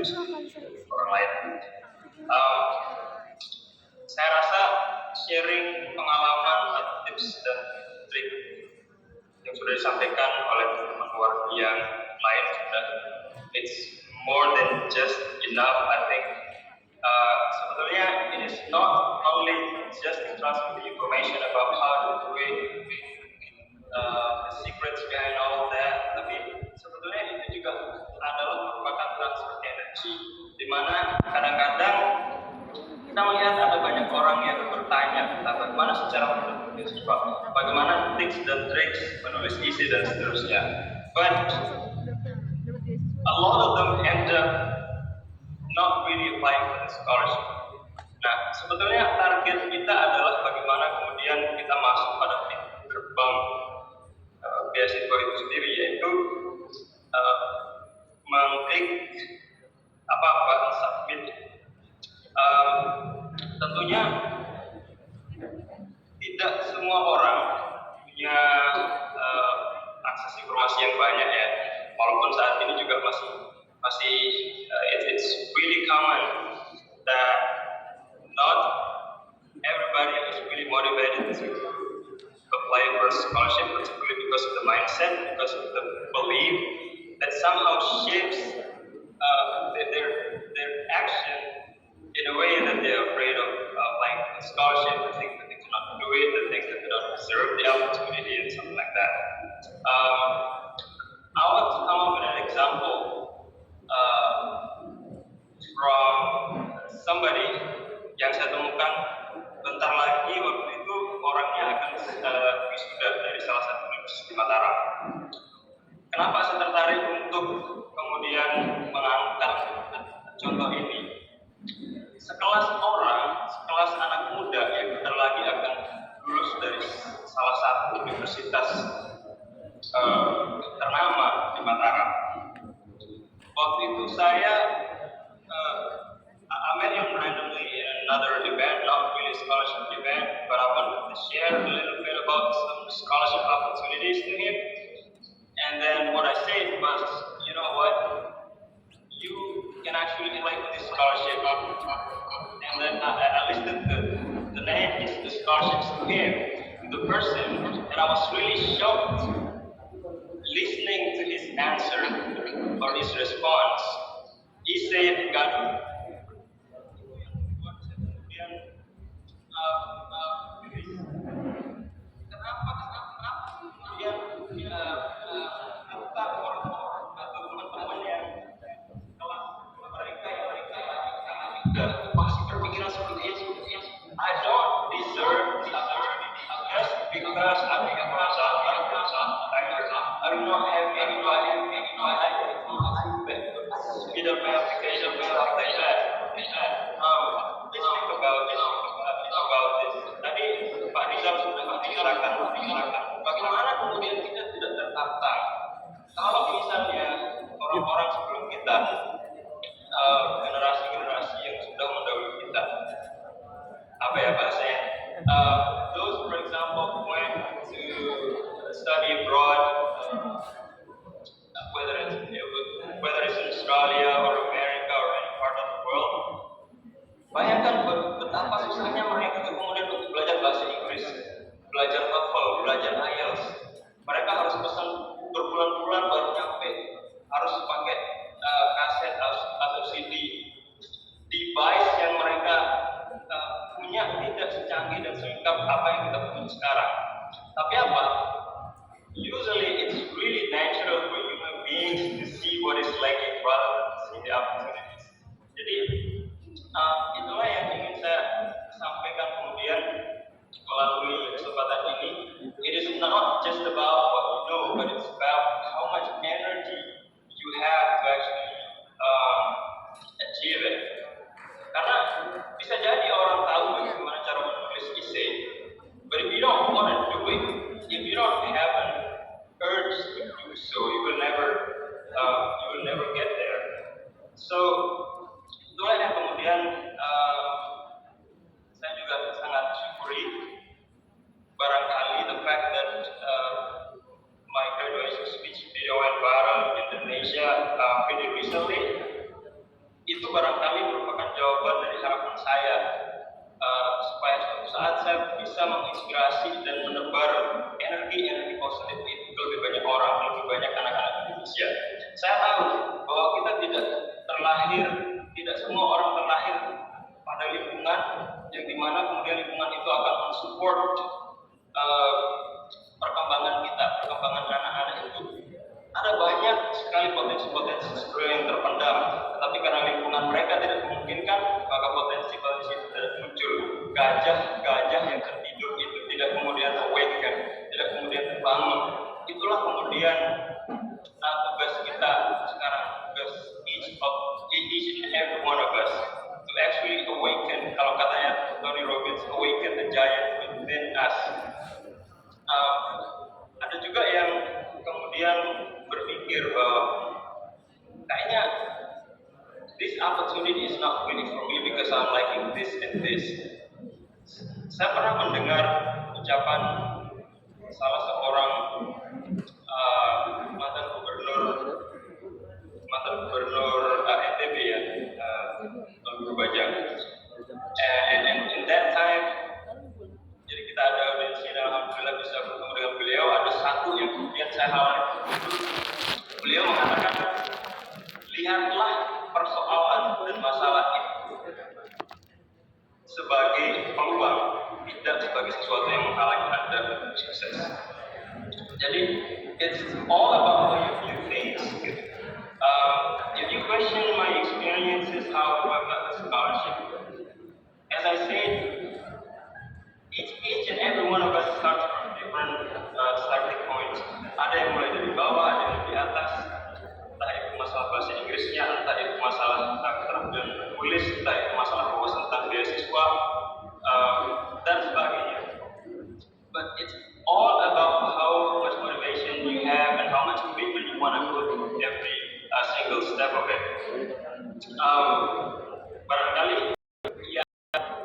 orang lain. Saya rasa sharing pengalaman atau tips dan trik yang sudah disampaikan oleh teman-teman luar yang lain sudah it's more than just enough. I think sebetulnya it is not only just transmitting information about how to do it, the secrets behind all of that, tapi sebetulnya itu juga adalah merupakan transfer energy, di mana kadang-kadang kita melihat ada banyak orang yang bertanya tentang bagaimana secara menulis, bagaimana tips dan tricks menulis isi dan seterusnya. But a lot of them end up not really applying for the scholarship. Nah, sebetulnya target kita adalah bagaimana kemudian kita masuk pada pintu gerbang beasiswa itu sendiri, yaitu mengklik submit. Tentunya tidak semua orang punya akses informasi yang banyak ya, walaupun saat ini juga masih it's really common that not everybody is really motivated to apply for a scholarship, particularly because of the mindset, because of the belief that somehow shapes their action in a way that they're afraid of applying for the scholarship. They think that they cannot do it, they think that they don't deserve the opportunity and something like that. I want to come up with an example from somebody yang saya temukan bentar lagi. Waktu itu orangnya akan wisuda dari salah satu universitas di Mataram. Kenapa saya tertarik untuk kemudian mengangkat contoh ini? Sekelas anak muda yang bentar lagi akan lulus dari salah satu universitas ternama di Mataram. Waktu itu saya I met him randomly in another event, not really a scholarship event, but I wanted to share a little bit about some scholarship opportunities to him. And then what I said was, you know what, you can actually apply for this scholarship. And then I listed the name is the scholarships to him, the person, and I was really shocked listening to his answer or his response. He said, God, masih berpikiran seperti itu. I don't deserve just because I think I'm I do not have anybody speed up my application like that. Let's think about this. Tadi Pak Rizal sudah mengisyaratkan bagaimana kemudian kita tidak tertantang kalau misalnya orang-orang sebelum kita, generasi-generasi yang sudah mendahului kita, apa ya bahasanya, those for example went to study abroad, whether it's in Australia or America or any part of the world. Bayangkan betapa susahnya mereka kemudian untuk belajar bahasa Inggris, belajar TOEFL, belajar IELTS. Mereka harus pesan berbulan-bulan baru nyampe, harus pakai kaset atau CD. Device yang mereka punya tidak secanggih dan selengkap apa yang kita punya sekarang. Tapi apa? Usually it's really natural for human beings to see what is lacking rather than to see the opportunities. Jadi itulah yang ingin saya sampaikan kemudian melalui kesempatan ini. It is not just about what you know, but it's about how much energy you have to actually achieve it. Karena bisa jadi orang tahu bagaimana cara menulis essay, but if you don't want to do it, if you don't have an urge to do so, you will never get there. So itulah yang kemudian saya juga sangat syukuri barangkali the fact that my graduation speech video went viral in Indonesia pretty recently. barangkali merupakan jawaban dari harapan saya supaya suatu saat saya bisa menginspirasi dan menebar energi positif itu ke lebih banyak orang, lebih banyak anak-anak Indonesia. Saya tahu bahwa kita tidak semua orang terlahir pada lingkungan yang dimana kemudian lingkungan itu akan mensupport perkembangan anak-anak itu. Ada banyak sekali potensi-potensi sebenarnya yang terpendam, tetapi karena lingkungan mereka tidak memungkinkan, maka potensi-potensi itu tidak muncul. Gajah yang tertidur itu tidak kemudian awaken, tidak kemudian terbangun. Itulah kemudian tugas kita sekarang, tugas each and every one of us to actually awaken. Kalau katanya Tony Robbins, awaken the giant within us. Ada juga yang kemudian berpikir bahwa kayaknya this opportunity is not really for me because I'm liking this and this. Saya pernah mendengar ucapan salah seorang mantan gubernur NTB ya, Guru Bajang. And in that time, jadi kita ada audiensi dan alhamdulillah bisa bertemu dengan beliau. Ada satu yang kemudian saya hafal. Beliau mengatakan, lihatlah persoalan dan masalah itu sebagai peluang, tidak sebagai sesuatu yang menghalangi Anda sukses. Jadi, it's all about how you view things. If you question my experiences, how I got the scholarship, as I said, each and every one of us starts from different starting points. Ada yang mulai dari bawah, ada yang di atas. Entah itu masalah bahasa Inggrisnya, entah itu masalah tentang keterampilan menulis, entah itu masalah wawasan tentang beasiswa, dan sebagainya. But it's all about how much motivation you have and how much commitment you want to put in every single step of it. Barangkali yang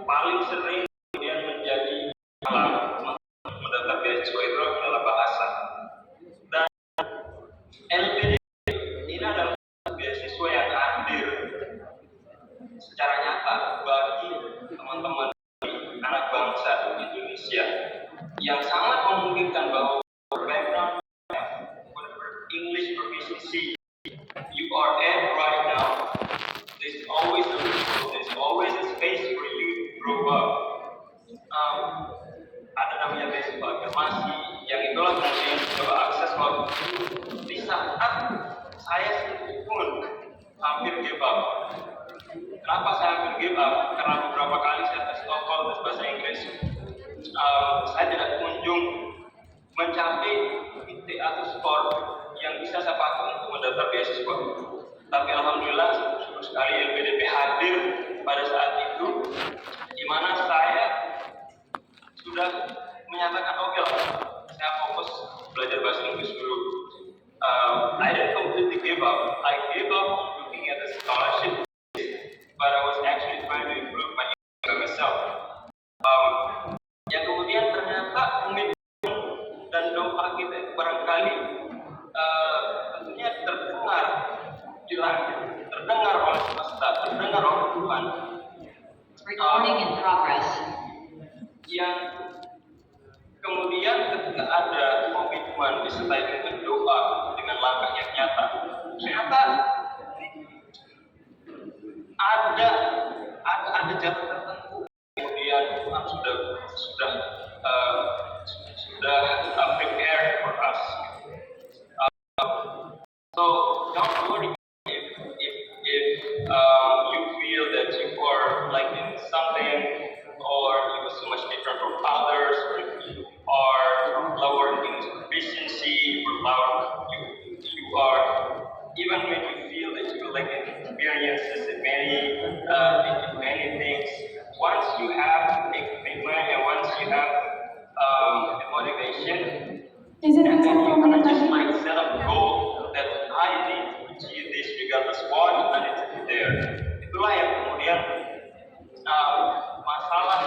paling sering kemudian menjadi masalah mendaftar beasiswa itu adalah bahasa. Dan LPD ini adalah beasiswa yang hadir secara nyata bagi teman-teman anak bangsa Indonesia yang sangat memungkinkan bahwa background English proficiency you are at right now, there's always a space for you to grow up. Ada namanya beasiswa afirmasi, yang itulah kemudian coba akses waktu di saat saya sendiri pun hampir give up. Kenapa saya hampir give up? Karena beberapa kali saya tes TOEFL, tes bahasa Inggris, saya tidak kunjung mencapai titik atau skor yang bisa saya pakai untuk mendaftar beasiswa. Tapi alhamdulillah syukur sekali LPDP hadir pada saat itu, di mana saya sudah menyatakan oke lah, saya fokus belajar bahasa Inggris dulu. I didn't completely give up. I gave up looking at the scholarship, but I was actually trying to improve my English by myself. Yang kemudian ternyata komitmen dan doa kita itu barangkali tentunya terdengar di langit, terdengar oleh semesta, terdengar oleh Tuhan. Recording in progress. Yang kemudian ketika ada komitmen disertai dengan doa dengan langkah yang nyata, ternyata ada jalan tertentu. Kemudian Tuhan sudah prepare for us. So don't worry if you feel that you are like in something, or you are so much different from others, or if you are lower in efficiency, or lower you are, even when you feel that you like experiences in many things. Once you have a commitment and once you have the motivation, and then you can just like set up a goal that I need to achieve this regardless what, I need to be there. Itulah yang kemudian masalah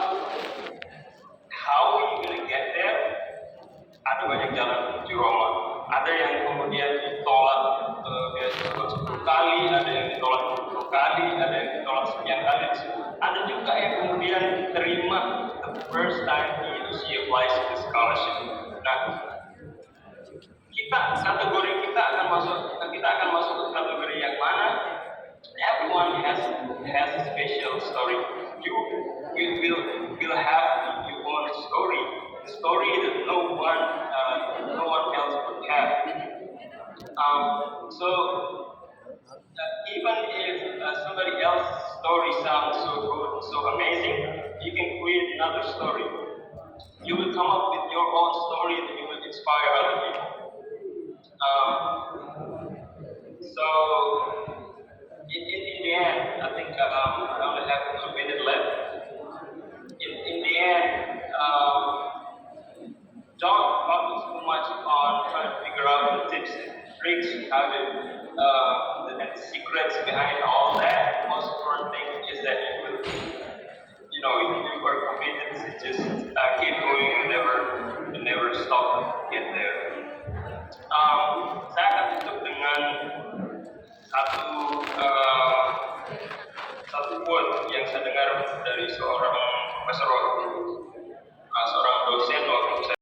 how you gonna get there. Ada banyak jalan menuju Roma. Ada yang kemudian ditolak beasiswa 10 kali, ada yang ditolak 20 kali, ada yang itu. Ada juga yang kemudian terima the first time she applies to the scholarship. Nah, kategori kita akan masuk ke kategori yang mana? Everyone has a special story. You will have your own story. The story that no one else would have. So even if somebody else's story sounds so good, so amazing, you can create another story. You will come up with your own story that you will inspire other people. So in the end, I think I only have a minute left. In the end, don't focus too much on trying to figure out the tips and tricks, how to, the secrets behind all that. The most important thing is that you are committed to just keep going and never stop to get there. Saya akan tutup dengan satu quote yang saya dengar dari seorang profesor, seorang dosen waktu saya